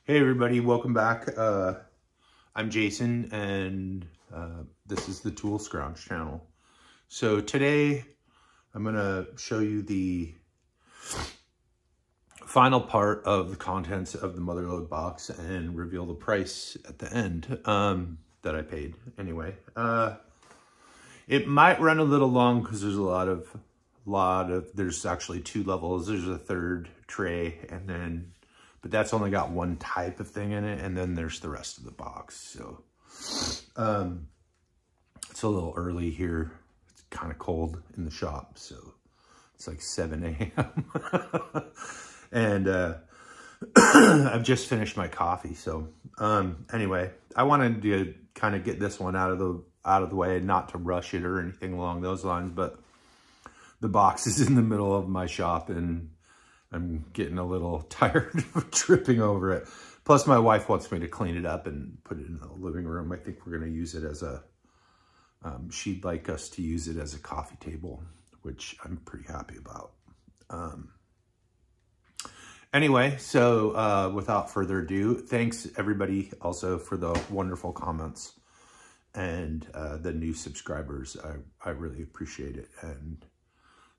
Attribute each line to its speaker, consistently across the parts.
Speaker 1: Hey everybody, welcome back. I'm Jason and this is the Tool Scrounge channel. So today I'm going to show you the final part of the contents of the Motherload box and reveal the price at the end that I paid anyway. It might run a little long because there's a lot of, there's actually two levels. There's a third tray and then but that's only got one type of thing in it, and then there's the rest of the box. So it's a little early here. It's kind of cold in the shop, so it's like 7 a.m. and I've just finished my coffee. So anyway, I wanted to kind of get this one out of the way, not to rush it or anything along those lines, but the box is in the middle of my shop and I'm getting a little tired of tripping over it. Plus, my wife wants me to clean it up and put it in the living room. I think we're going to use it as a, she'd like us to use it as a coffee table, which I'm pretty happy about. Anyway, so without further ado, thanks everybody also for the wonderful comments and the new subscribers. I really appreciate it. And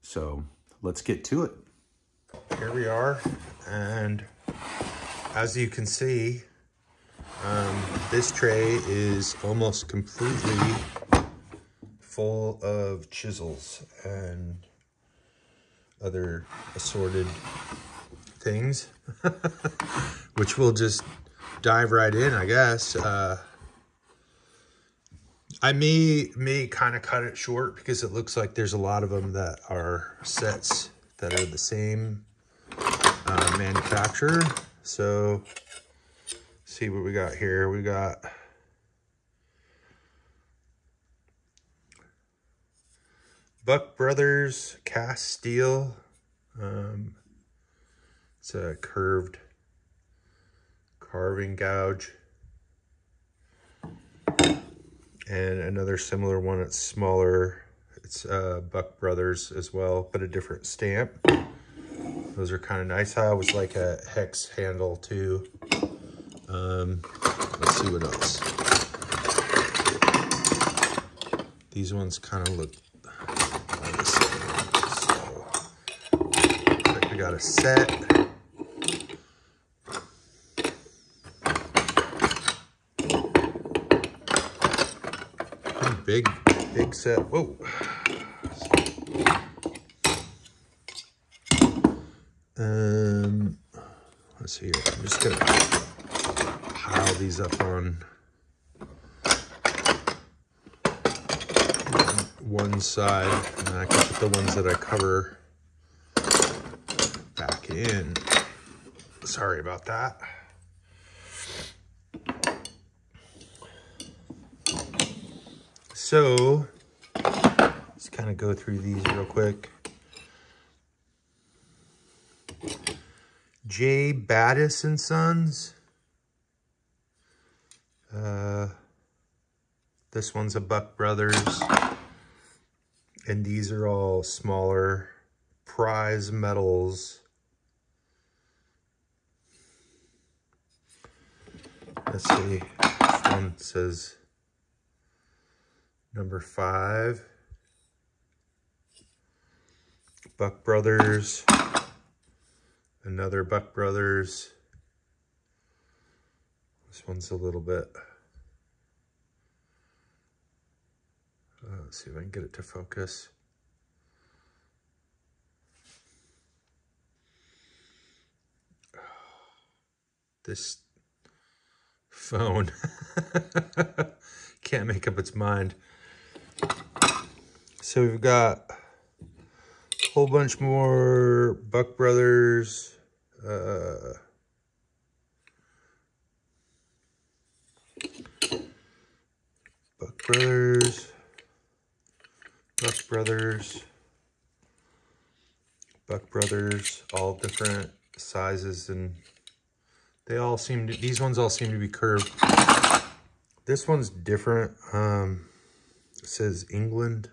Speaker 1: so let's get to it. Here we are, and as you can see, this tray is almost completely full of chisels and other assorted things, which we'll just dive right in, I guess. I may kind of cut it short because it looks like there's a lot of them that are sets that are the same manufacturer. So see what we got here. We got Buck Brothers cast steel. It's a curved carving gouge. And another similar one, it's smaller. It's Buck Brothers as well, but a different stamp. Those are kind of nice. I always like a hex handle too. Let's see what else. These ones kind of look like the same. So, looks like we got a set. Big set. Whoa. Let's see here. I'm just gonna pile these up on one side, and I can put the ones that I cover back in. Sorry about that. So let's kind of go through these real quick. J. Battis and Sons. This one's a Buck Brothers. And these are all smaller prize metals. Let's see. This one says number 5. Buck Brothers. Another Buck Brothers. This one's a little bit, let's see if I can get it to focus. This phone can't make up its mind. So we've got a whole bunch more Buck Brothers. Buck Brothers, Buck Brothers, Buck Brothers, all different sizes, and they all seem to, these ones all seem to be curved. This one's different. It says England.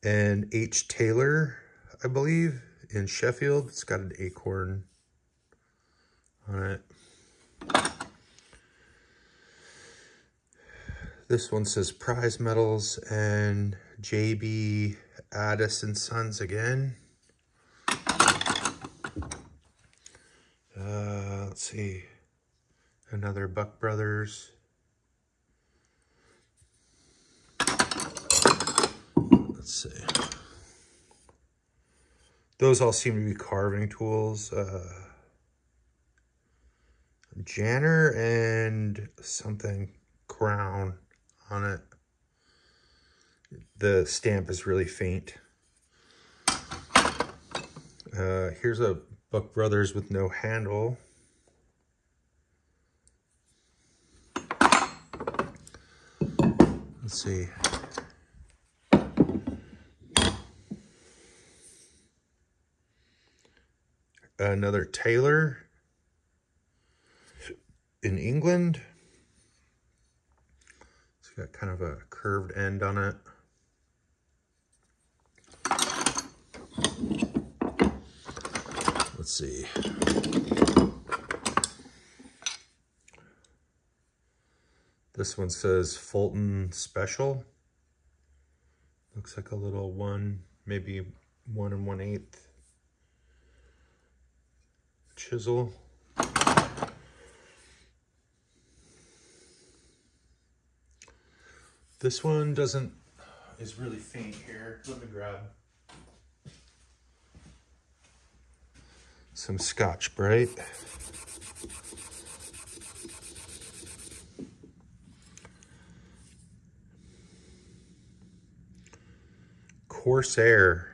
Speaker 1: And H. Taylor, I believe, in Sheffield. It's got an acorn on it. This one says Prize Metals and JB Addis and Sons again. Let's see. Another Buck Brothers. Let's see. Those all seem to be carving tools. Janner and something Crown on it. The stamp is really faint. Here's a Buck Brothers with no handle. Let's see. Another Taylor in England. It's got kind of a curved end on it. Let's see. This one says Fulton Special. Looks like a little one, maybe 1 1/8 chisel. This one is really faint here. Let me grab some Scotch-Brite. Corsair.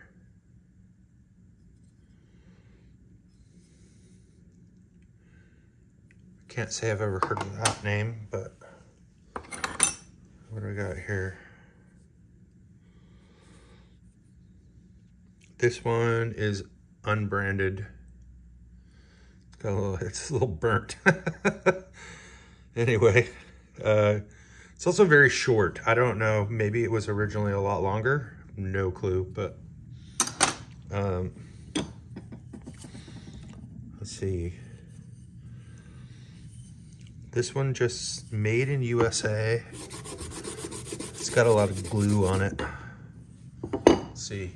Speaker 1: Can't say I've ever heard of that name, but what do we got here? This one is unbranded. It's a little burnt. Anyway, it's also very short. I don't know, maybe it was originally a lot longer. No clue, but let's see. This one just made in USA. It's got a lot of glue on it. Let's see.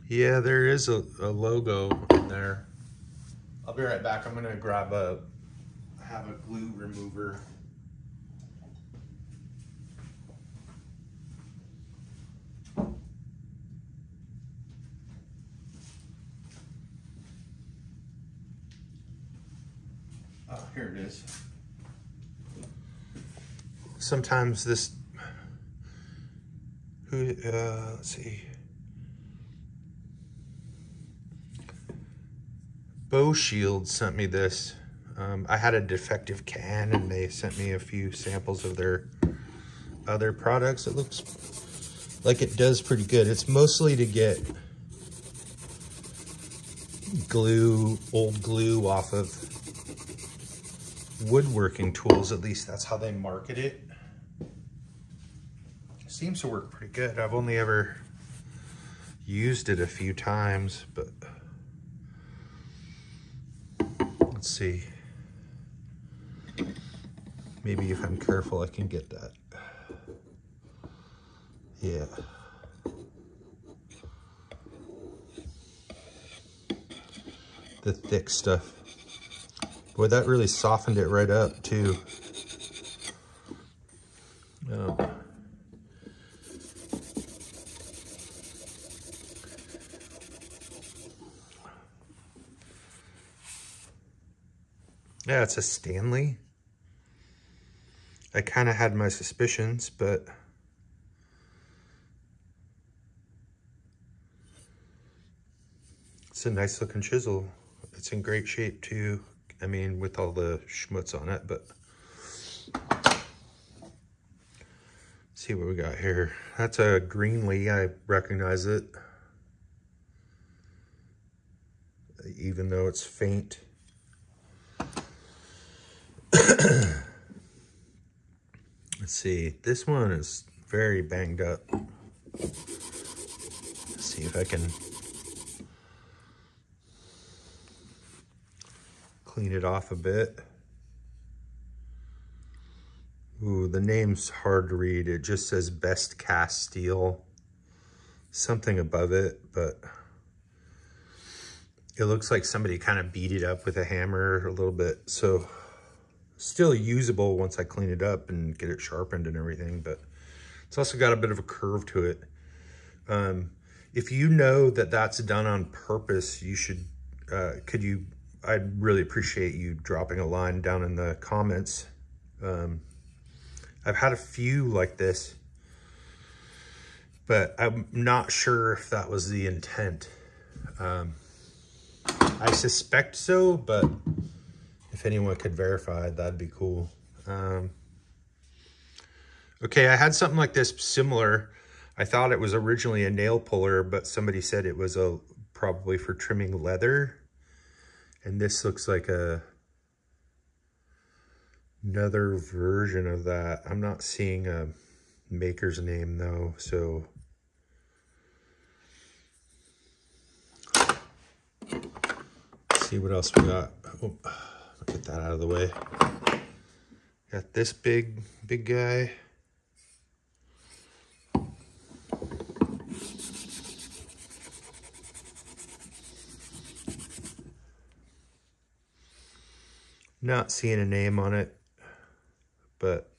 Speaker 1: Yeah, there is a logo in there. I'll be right back. I'm gonna have a glue remover. Oh, here it is. Sometimes this, let's see. Bow Shield sent me this. I had a defective can and they sent me a few samples of their other products. It looks like it does pretty good. It's mostly to get glue, old glue off of woodworking tools. At least that's how they market it. Seems to work pretty good. I've only ever used it a few times, but let's see. Maybe if I'm careful, I can get that. Yeah. The thick stuff. Boy, that really softened it right up too. Yeah, it's a Stanley. I kind of had my suspicions, but it's a nice looking chisel. It's in great shape too. I mean, with all the schmutz on it, but let's see what we got here. That's a Greenlee. I recognize it. even though it's faint. Let's see, this one is very banged up. Let's see if I can clean it off a bit. Ooh, the name's hard to read. It just says best cast steel, something above it, but it looks like somebody kind of beat it up with a hammer a little bit. So still usable once I clean it up and get it sharpened and everything, but it's also got a bit of a curve to it. If you know that that's done on purpose, you should, I'd really appreciate you dropping a line down in the comments. I've had a few like this, but I'm not sure if that was the intent. I suspect so, but if anyone could verify, that'd be cool. Okay, I had something like this similar. I thought it was originally a nail puller, but somebody said it was probably for trimming leather. And this looks like another version of that. I'm not seeing a maker's name though, so. Let's see what else we got. Oh, get that out of the way. Got this big guy. Not seeing a name on it, but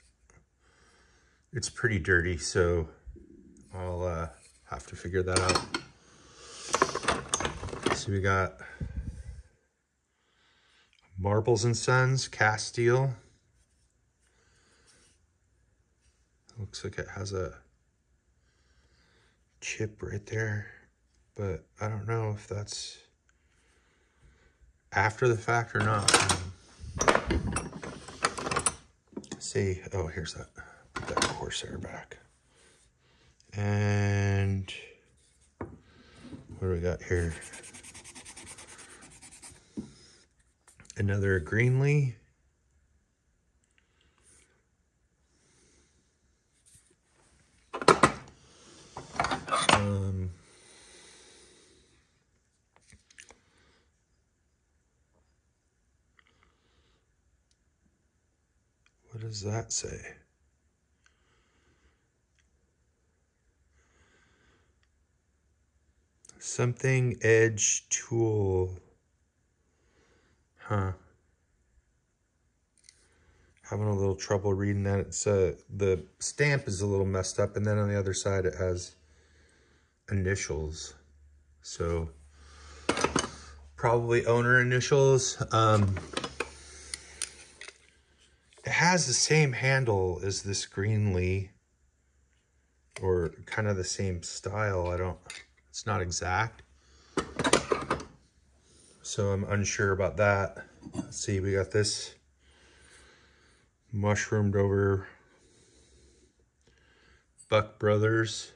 Speaker 1: it's pretty dirty, so I'll have to figure that out. So we got Marbles and Sons cast steel. Looks like it has a chip right there, but I don't know if that's after the fact or not. See, oh, here's that. Put that Corsair back. And what do we got here? Another Greenlee. What does that say? Something edge tool. Huh. Having a little trouble reading that. It's the stamp is a little messed up, and then on the other side it has initials. So probably owner initials. It has the same handle as this Greenlee, or kind of the same style. It's not exact. So I'm unsure about that. Let's see, we got this mushroomed over Buck Brothers.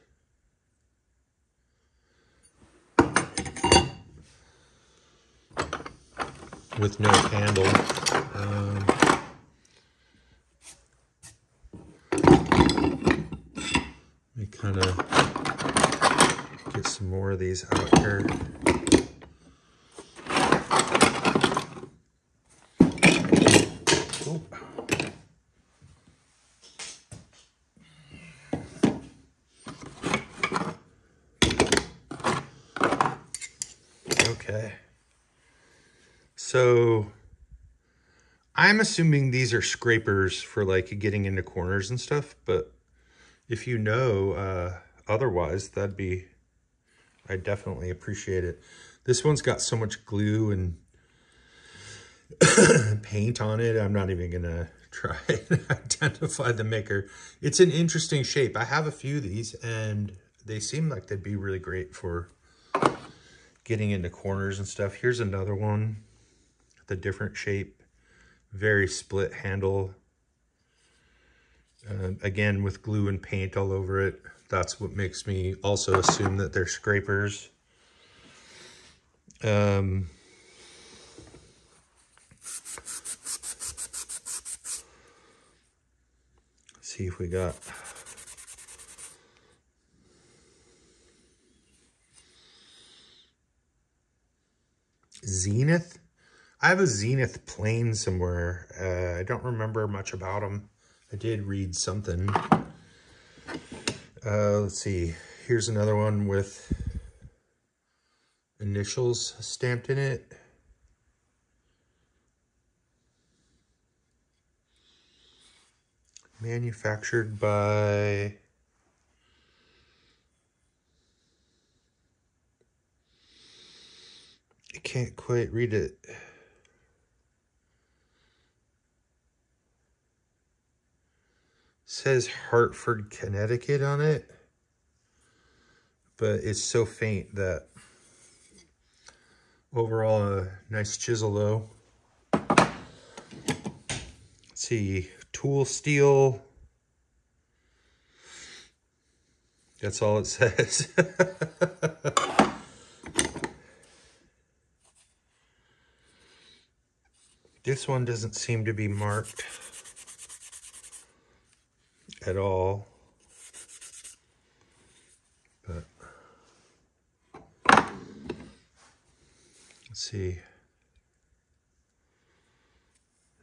Speaker 1: With no handle. Let me kind of get some more of these out here. Ooh. Okay. So I'm assuming these are scrapers for like getting into corners and stuff, but if you know otherwise, I'd definitely appreciate it. This one's got so much glue and paint on it, I'm not even gonna try and identify the maker. It's an interesting shape. I have a few of these and they seem like they'd be really great for getting into corners and stuff. Here's another one, the different shape, very split handle. Again, with glue and paint all over it. That's what makes me also assume that they're scrapers. see if we got Zenith. I have a Zenith plane somewhere. I don't remember much about them. I did read something. Let's see. Here's another one with initials stamped in it. Manufactured by... I can't quite read it. Says Hartford, Connecticut on it, but it's so faint that overall a nice chisel though. Let's see, tool steel. That's all it says. This one doesn't seem to be marked at all, but let's see.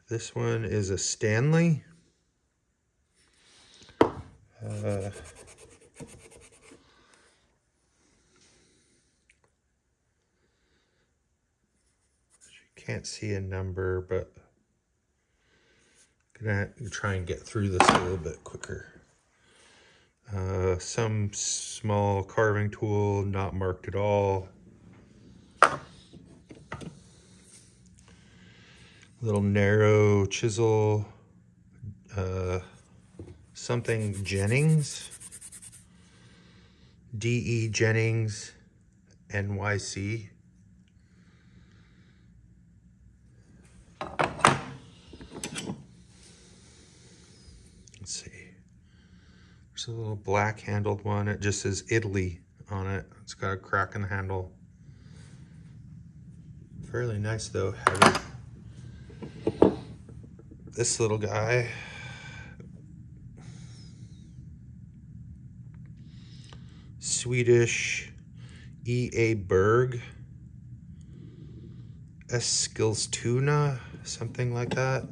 Speaker 1: This one is a Stanley. Can't see a number, but I'm gonna try and get through this a little bit quicker. Some small carving tool, not marked at all. Little narrow chisel, something Jennings, D.E. Jennings, NYC. Let's see. There's a little black handled one. It just says Italy on it. It's got a crack in the handle. Fairly nice though, heavy. This little guy. Swedish E.A. Berg. Eskilstuna, something like that.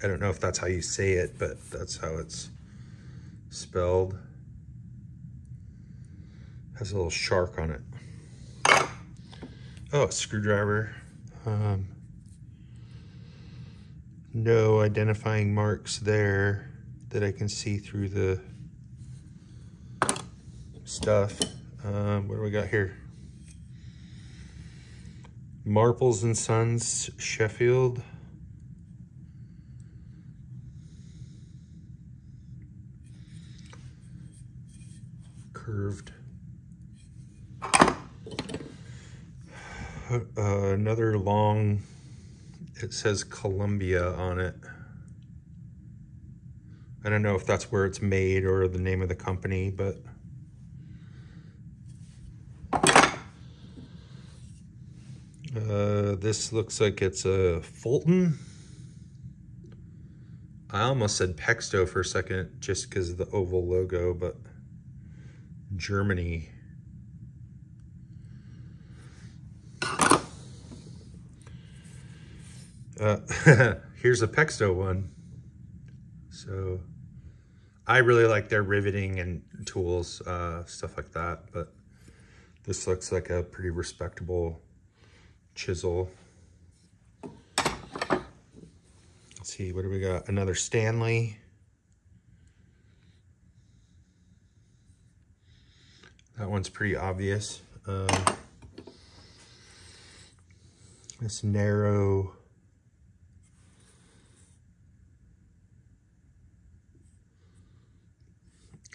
Speaker 1: I don't know if that's how you say it, but that's how it's spelled. Has a little shark on it. Oh, a screwdriver. No identifying marks there that I can see through the stuff. What do we got here? Marples and Sons, Sheffield. Curved. Another long, it says Columbia on it. I don't know if that's where it's made or the name of the company, but this looks like it's a Fulton. I almost said Pexto for a second just because of the oval logo, but Germany. Here's a Pexto one. So I really like their riveting and tools, stuff like that, but this looks like a pretty respectable chisel. Let's see, what do we got? Another Stanley. That one's pretty obvious. This narrow,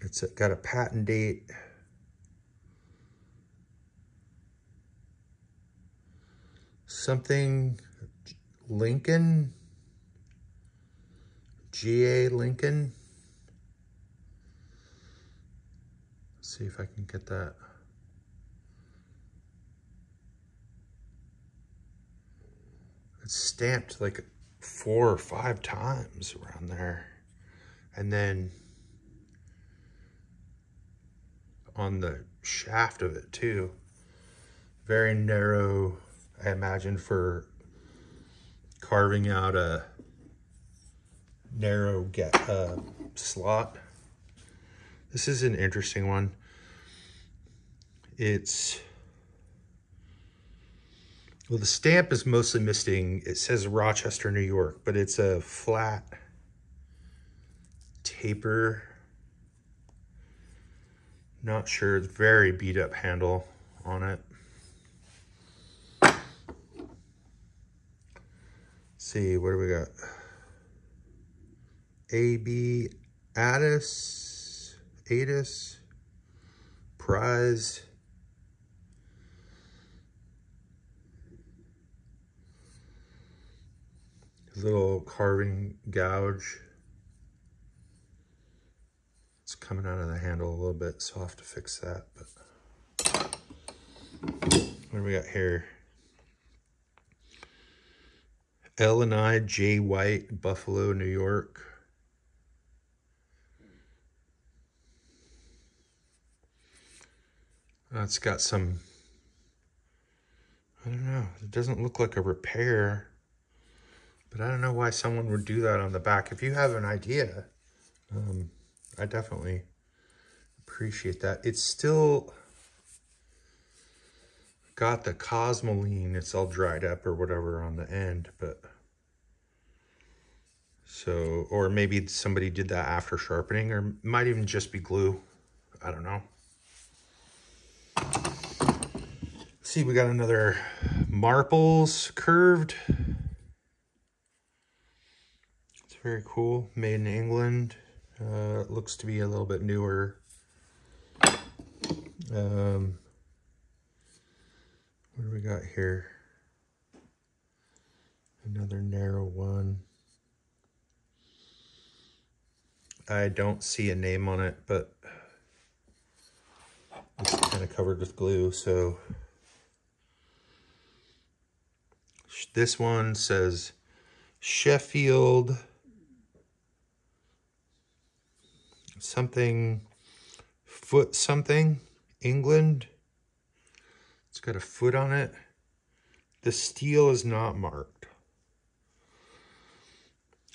Speaker 1: it's got a patent date. Something Lincoln, G.A. Lincoln. Let's see if I can get that. It's stamped like 4 or 5 times around there. And then on the shaft of it too. Very narrow, I imagine, for carving out a narrow slot. This is an interesting one. It's, well, the stamp is mostly missing. It says Rochester, New York, but it's a flat taper. Not sure. It's very beat up handle on it. Let's see, what do we got? AB Addis, Prize. Little carving gouge. It's coming out of the handle a little bit, so I'll have to fix that. But what do we got here? L&I J. White, Buffalo, New York. It's got some, I don't know, it doesn't look like a repair, but I don't know why someone would do that on the back. If you have an idea, I definitely appreciate that. It's still got the cosmoline, it's all dried up or whatever on the end, but so, or maybe somebody did that after sharpening, or might even just be glue. I don't know. Let's see, we got another Marples curved. It's very cool, made in England. It looks to be a little bit newer. What do we got here? Another narrow one. I don't see a name on it, but it's kind of covered with glue, so this one says Sheffield something, foot something, England. It's got a foot on it. The steel is not marked,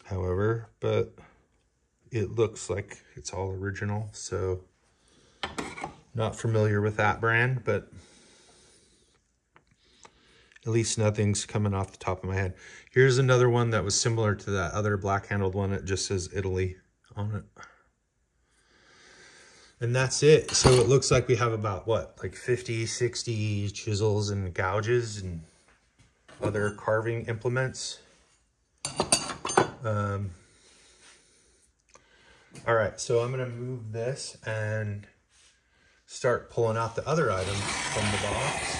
Speaker 1: however, but it looks like it's all original, so not familiar with that brand, but at least nothing's coming off the top of my head. Here's another one that was similar to that other black-handled one. It just says Italy on it. And that's it. So it looks like we have about, what, like 50, 60 chisels and gouges and other carving implements. All right, so I'm gonna move this and start pulling out the other items from the box.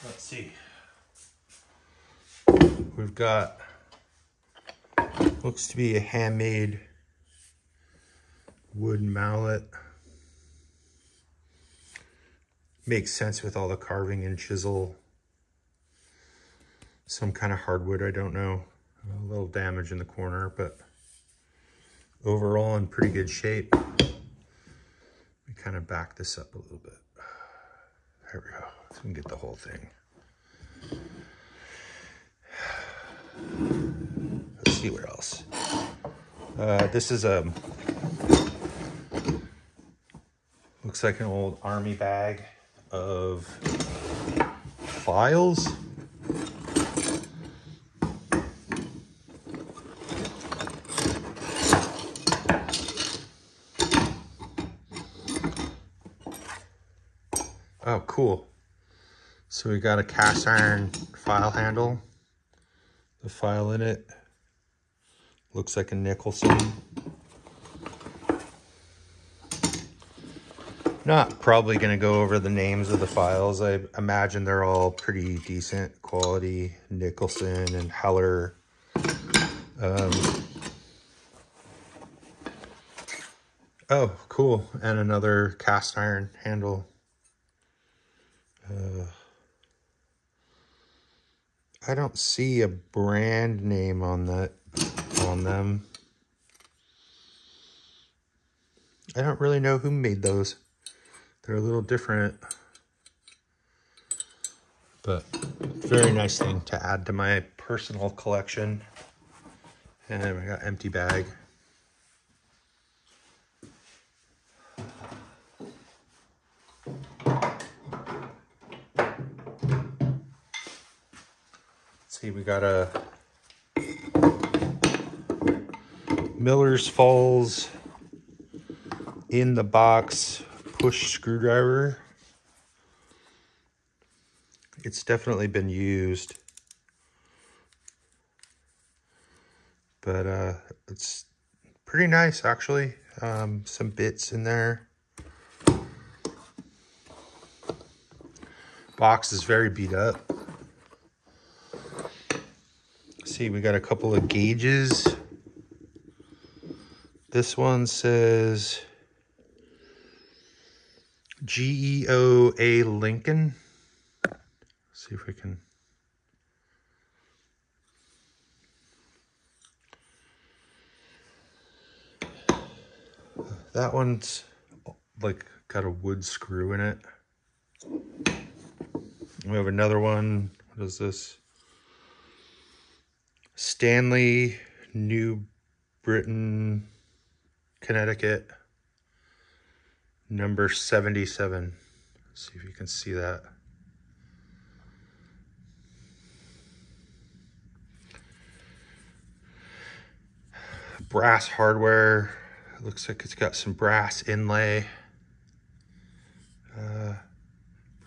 Speaker 1: Let's see. We've got, looks to be a handmade wood mallet. Makes sense with all the carving and chisel. Some kind of hardwood, I don't know. A little damage in the corner, but overall in pretty good shape. Let me kind of back this up a little bit. There we go. So we can get the whole thing. Let's see where else. This is a, looks like an old army bag of files. Oh, cool. So we got a cast iron file handle. The file in it looks like a Nicholson. Not probably going to go over the names of the files. I imagine they're all pretty decent quality. Nicholson and Heller Oh, cool. And another cast iron handle. I don't see a brand name on them. I don't really know who made those. They're a little different, but very nice thing to add to my personal collection. And we got empty bag. Let's see, we got a Miller's Falls in the box push screwdriver. It's definitely been used, but it's pretty nice actually. Some bits in there. Box is very beat up. See, we got a couple of gauges. This one says GEOA Lincoln. Let's see if we can. That one's like got a wood screw in it. We have another one. What is this? Stanley, New Britain, Connecticut, number 77. Let's see if you can see that. Brass hardware. It looks like it's got some brass inlay.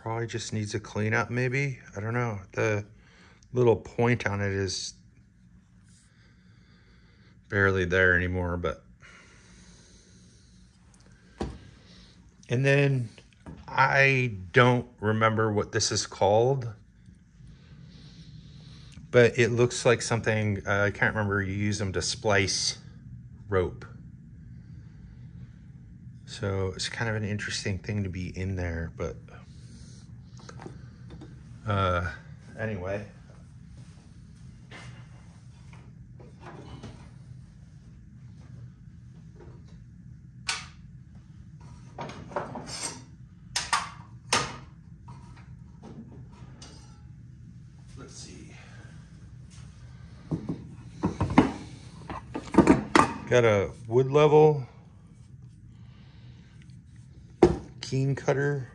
Speaker 1: Probably just needs a cleanup maybe. I don't know. The little point on it is barely there anymore, but. And then I don't remember what this is called, but it looks like something, I can't remember, you use them to splice rope. So it's kind of an interesting thing to be in there, but anyway. Let's see. Got a wood level keen cutter.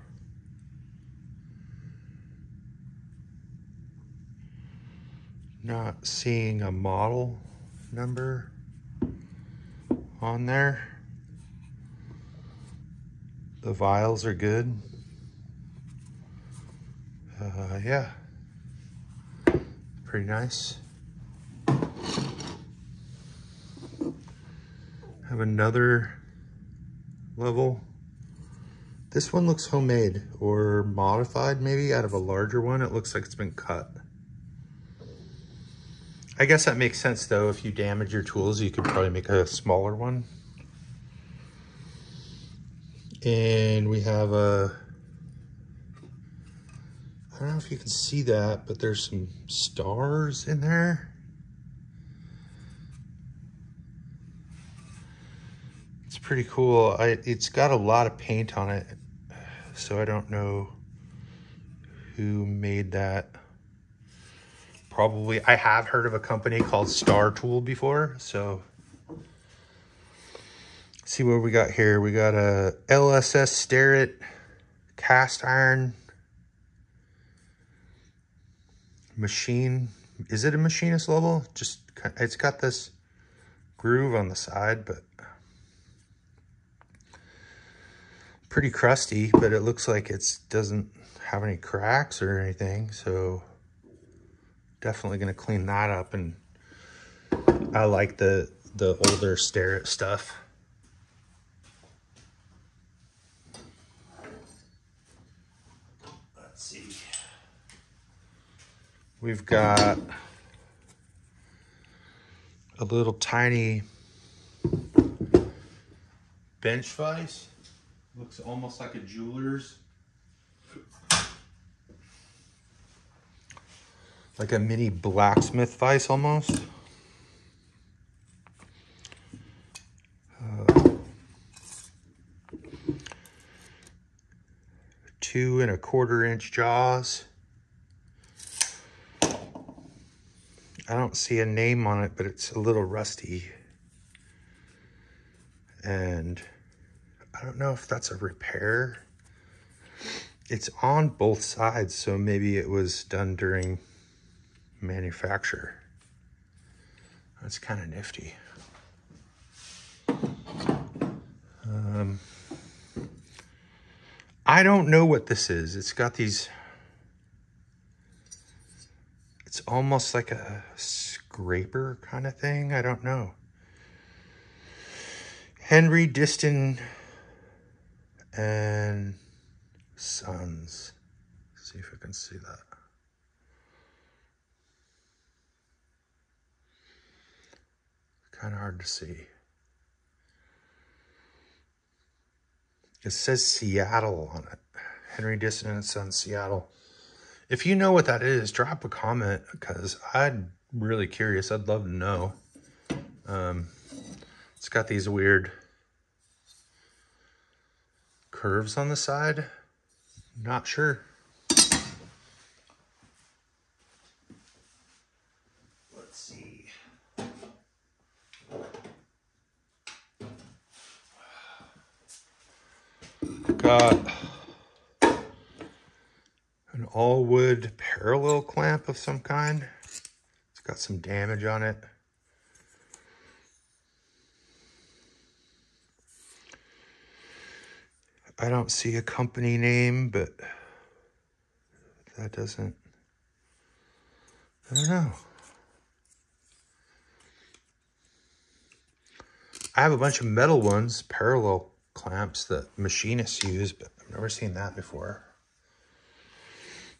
Speaker 1: Not seeing a model number on there. The vials are good. Yeah, pretty nice. Have another level. This one looks homemade or modified maybe out of a larger one. It looks like it's been cut. I guess that makes sense though. If you damage your tools, you could probably make a smaller one. And we have a, I don't know if you can see that, but there's some stars in there. It's pretty cool. It's got a lot of paint on it, so I don't know who made that. Probably, I have heard of a company called Star Tool before, so. See what we got here. We got a LSS Starrett cast iron machine. Is it a machinist level? Just, it's got this groove on the side, but pretty crusty, but it looks like it doesn't have any cracks or anything, so definitely gonna clean that up. And I like the older Starrett stuff. Let's see. We've got a little tiny bench vise. Looks almost like a jeweler's. Like a mini blacksmith vise almost. 2 1/4 inch jaws. I don't see a name on it, but it's a little rusty. And I don't know if that's a repair. It's on both sides, so maybe it was done during manufacture. That's kind of nifty. I don't know what this is. It's got these, it's almost like a scraper kind of thing. I don't know. Henry Diston and Sons. Let's see if I can see that. Kind of hard to see. It says Seattle on it. Henry Diston and Sons, Seattle. If you know what that is, drop a comment, because I'm really curious. I'd love to know. It's got these weird curves on the side. Not sure. Let's see. Got an all wood parallel clamp of some kind. It's got some damage on it. I don't see a company name, but that doesn't, I don't know. I have a bunch of metal ones, parallel clamps that machinists use, but I've never seen that before.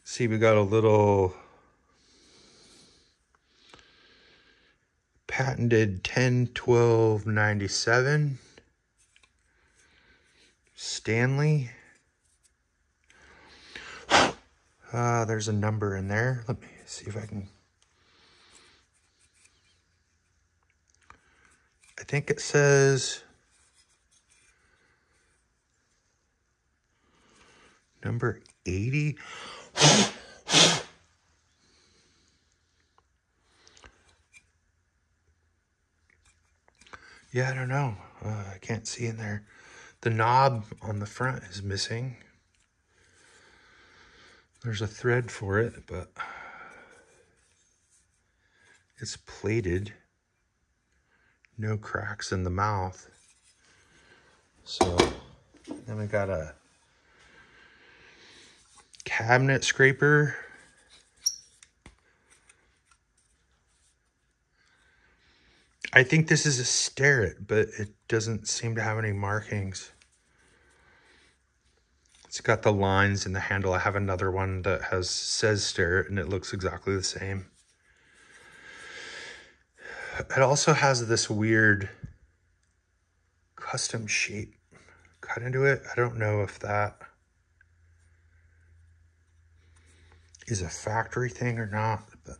Speaker 1: See, we got a little patented 10-12-97 Stanley. There's a number in there. Let me see if I can. I think it says number 80. Yeah, I don't know. I can't see in there. The knob on the front is missing. There's a thread for it, but it's plated. No cracks in the mouth. So then we got a cabinet scraper. I think this is a Starrett, but it doesn't seem to have any markings. It's got the lines in the handle. I have another one that says Starrett, and it looks exactly the same. It also has this weird custom shape cut into it. I don't know if that is a factory thing or not, but.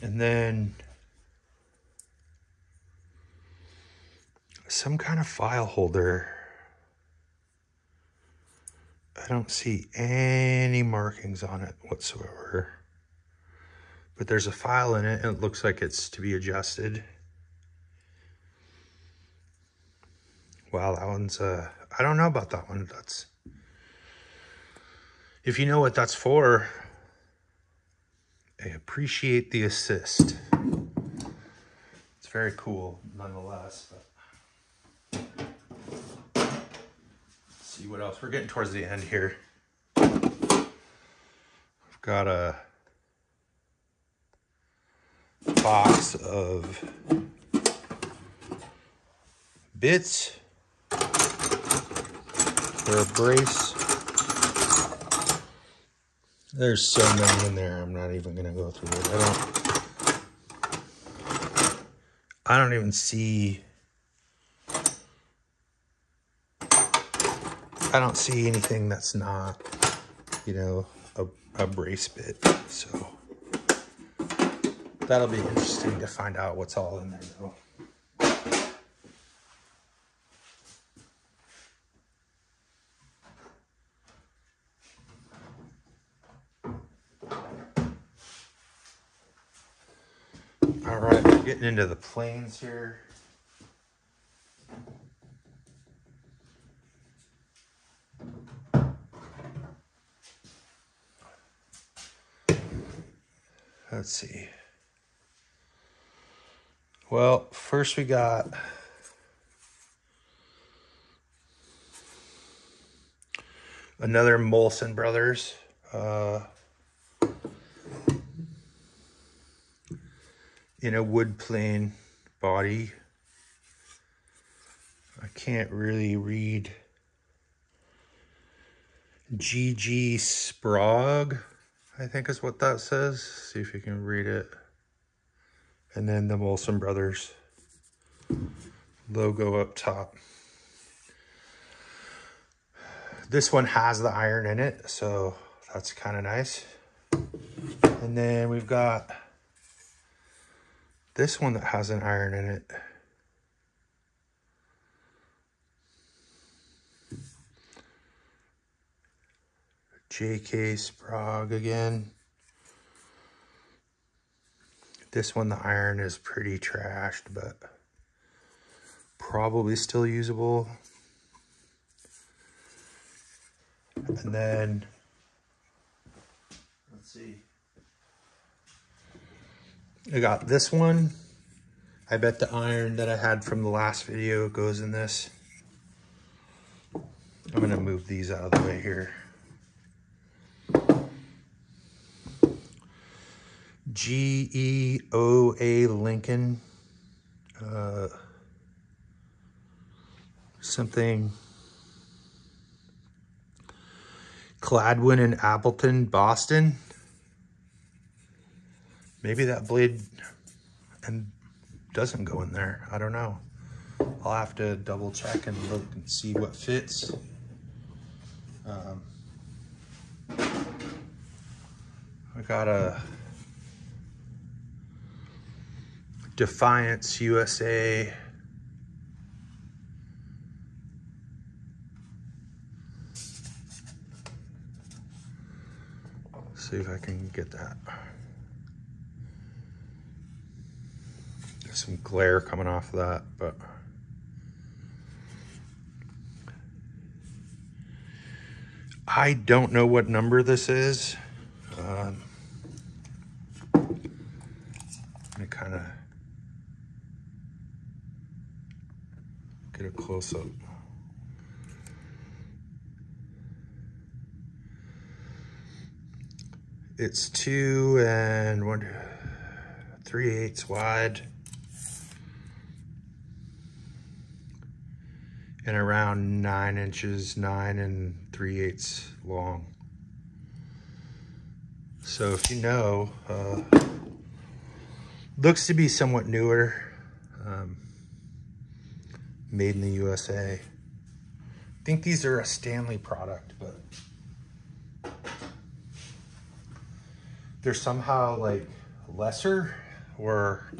Speaker 1: And then some kind of file holder. I don't see any markings on it whatsoever. But there's a file in it, and it looks like it's to be adjusted. Wow, that one's, I don't know about that one. That's, if you know what that's for, I appreciate the assist. It's very cool, nonetheless. But let's see what else. We're getting towards the end here. I've got a box of bits for a brace. There's so many in there, I'm not even going to go through it. I don't even see, I don't see anything that's not, you know, a brace bit. So that'll be interesting to find out what's all in there though. All right, we're getting into the planes here. Let's see. Well, first we got another Molson Brothers. In a wood plane body. I can't really read. GG Sprog, I think is what that says. See if you can read it. And then the Molson Brothers logo up top. This one has the iron in it, so that's kind of nice. And then we've got this one that has an iron in it. JK Sprague again. This one, the iron is pretty trashed, but probably still usable. And then, let's see. I got this one. I bet the iron that I had from the last video goes in this. I'm gonna move these out of the way here. GEOA Lincoln. Something. Gladwin and Appleton, Boston. Maybe that blade and doesn't go in there. I don't know. I'll have to double check and look and see what fits. I got a Defiance USA. See if I can get that. There's some glare coming off of that, but I don't know what number this is. I'm gonna kind of get a close-up. It's 2 3/8 wide and around 9 inches, 9 3/8 long. So if you know, looks to be somewhat newer, made in the USA. I think these are a Stanley product, but they're somehow like lesser, or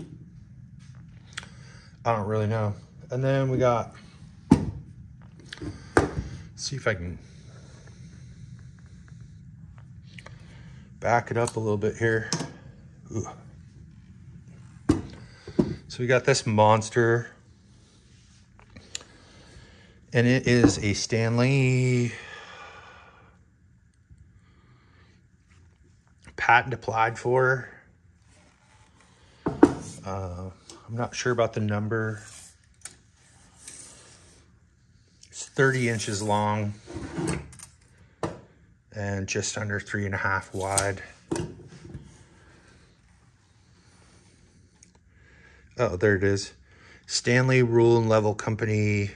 Speaker 1: I don't really know. And then we got, let's see if I can back it up a little bit here. Ooh. So we got this monster, and it is a Stanley patent applied for. I'm not sure about the number. It's 30 inches long and just under 3.5 wide. Oh, there it is. Stanley Rule and Level Company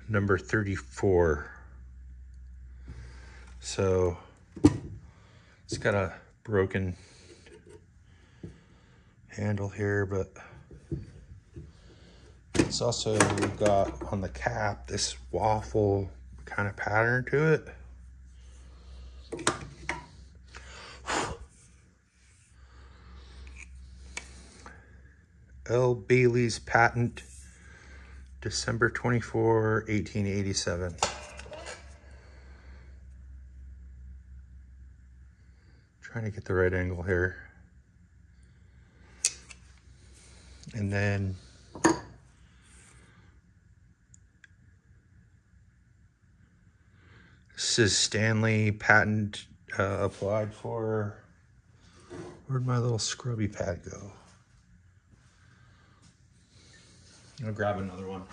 Speaker 1: number 34. So it's got a broken handle here, but it's also got on the cap this waffle kind of pattern to it. L. Bailey's patent, December 24, 1887. Trying to get the right angle here. And then this is Stanley patent applied for. Where'd my little scrubby pad go? I'm gonna grab another one.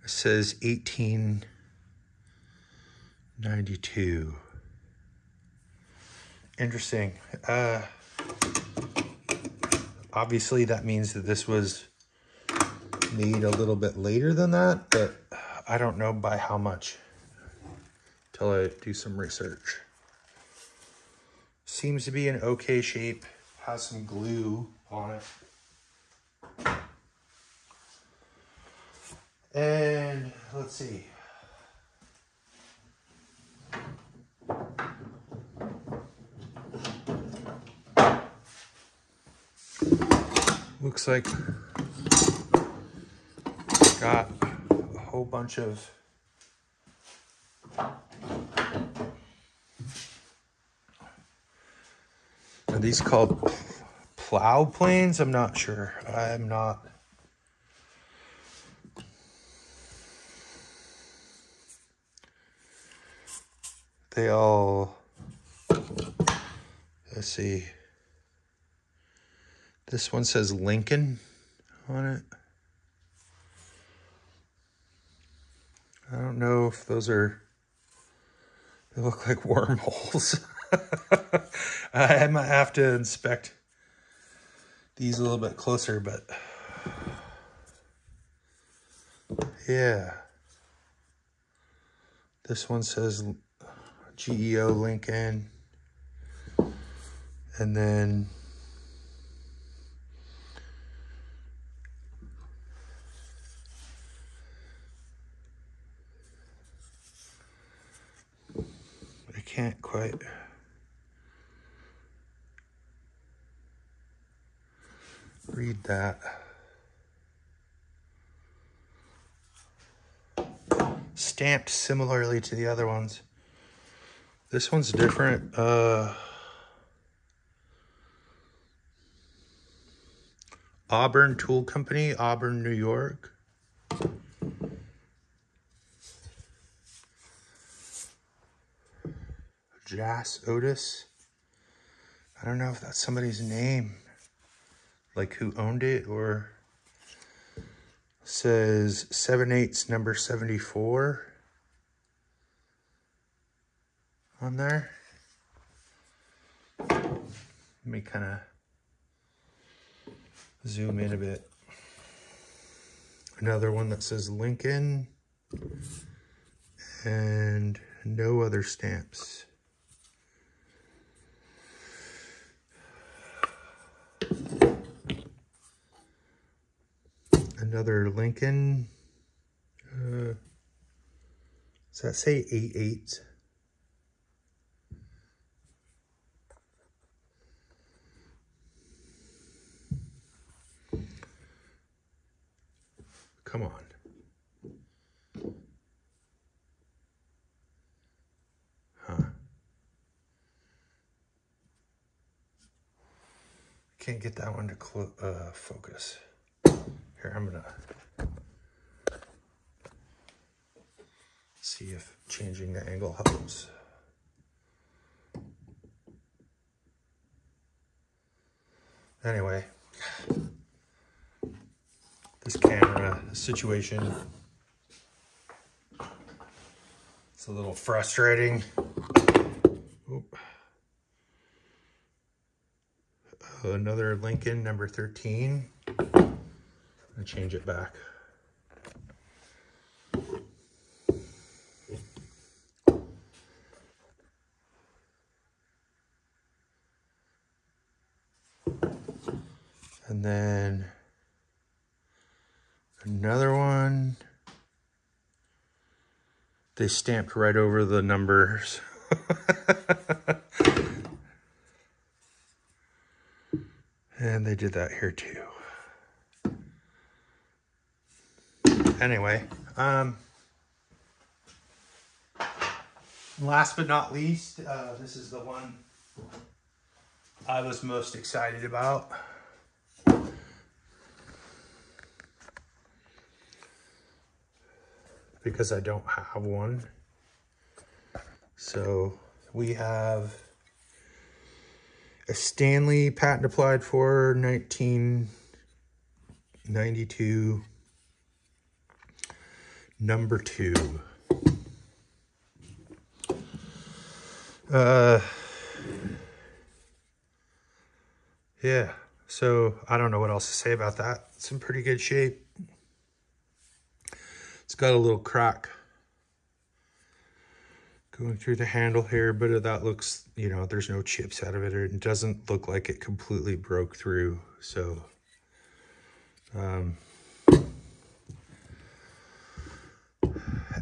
Speaker 1: It says 1892. Interesting. Obviously that means that this was made a little bit later than that, but I don't know by how much till I do some research. Seems to be in okay shape, has some glue on it. And let's see. Looks like got a whole bunch of are these called plow planes? I'm not sure. I'm not. They all, let's see. This one says Lincoln on it. I don't know if those are, they look like wormholes. I might have to inspect these a little bit closer, but yeah. This one says GEO Lincoln. And then I can't quite read that. Stamped similarly to the other ones. This one's different. Auburn Tool Company, Auburn, New York. Jas Otis. I don't know if that's somebody's name, like who owned it, or says 7/8 number 74 on there. Let me kind of zoom in a bit. Another one that says Lincoln and no other stamps. Another Lincoln. Does that say 8/8? Come on. Huh. Can't get that one to focus. Here, I'm gonna see if changing the angle helps. Anyway, this camera situation, it's a little frustrating. Oop. another Lincoln number 13. And change it back. And then another one. They stamped right over the numbers. And they did that here too. Anyway, last but not least, this is the one I was most excited about. Because I don't have one. So we have a Stanley patent applied for 1992 number 2. Yeah, so I don't know what else to say about that. It's in pretty good shape. It's got a little crack going through the handle here, but that looks, you know, there's no chips out of it, or it doesn't look like it completely broke through. So,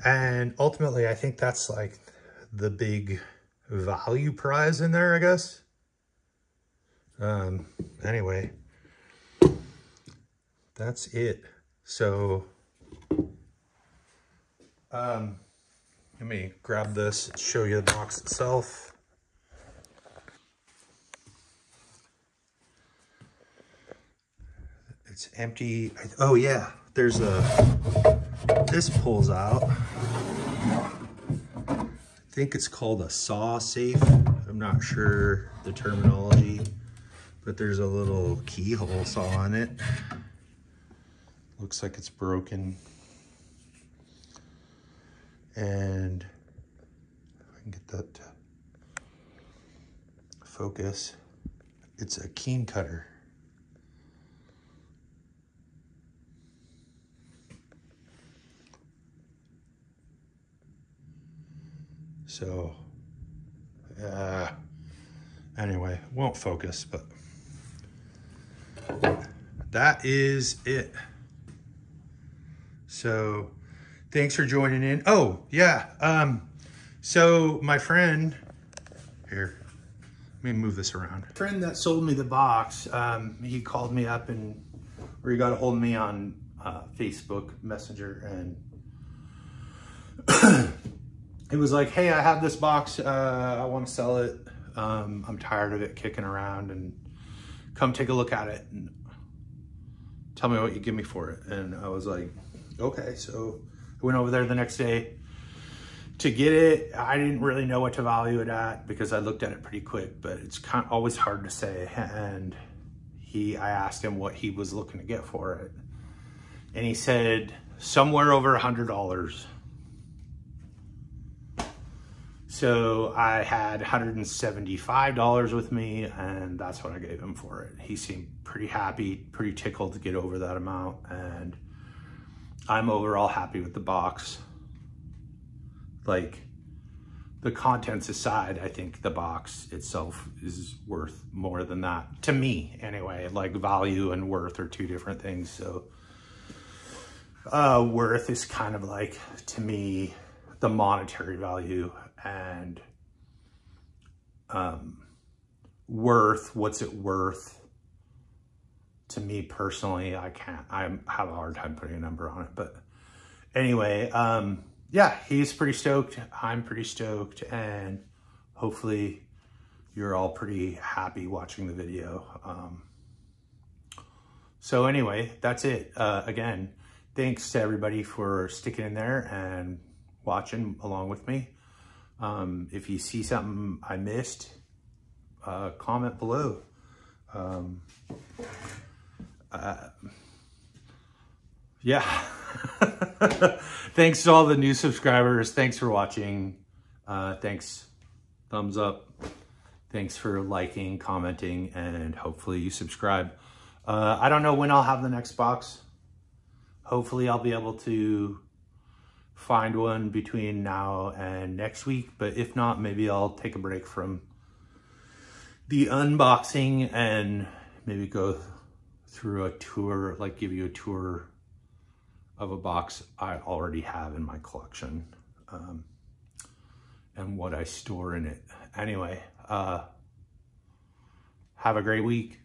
Speaker 1: and ultimately, I think that's like the big value prize in there, I guess. Anyway, that's it. So, let me grab this, show you the box itself. It's empty. Oh yeah, there's this pulls out. I think it's called a saw safe. I'm not sure the terminology, but there's a little keyhole saw in it. Looks like it's broken. And if I can get that to focus, it's a keen cutter. So, anyway, won't focus, but that is it. So, thanks for joining in. Oh, yeah. So my friend, here, let me move this around. Friend that sold me the box, he called me up or he got a hold of me on Facebook Messenger, and it was like, hey, I have this box. I want to sell it. I'm tired of it kicking around, and come take a look at it and tell me what you give me for it. And I was like, okay. So I went over there the next day to get it. I didn't really know what to value it at because I looked at it pretty quick, but it's kind of always hard to say. And I asked him what he was looking to get for it, and he said somewhere over $100. So I had $175 with me, and that's what I gave him for it. He seemed pretty happy, pretty tickled to get over that amount, and I'm overall happy with the box. Like, the contents aside, I think the box itself is worth more than that. To me, anyway. Like, value and worth are two different things. So, worth is kind of like, to me, the monetary value. And worth, what's it worth? To me personally, I have a hard time putting a number on it. But anyway, yeah, he's pretty stoked. I'm pretty stoked. And hopefully you're all pretty happy watching the video. So anyway, that's it. Again, thanks to everybody for sticking in there and watching along with me. If you see something I missed, comment below. Yeah. Thanks to all the new subscribers. Thanks for watching. Thanks. Thumbs up. Thanks for liking, commenting, and hopefully you subscribe. I don't know when I'll have the next box. Hopefully I'll be able to find one between now and next week, but if not, maybe I'll take a break from the unboxing and maybe go through a tour, like give you a tour of a box I already have in my collection, and what I store in it. Anyway, have a great week.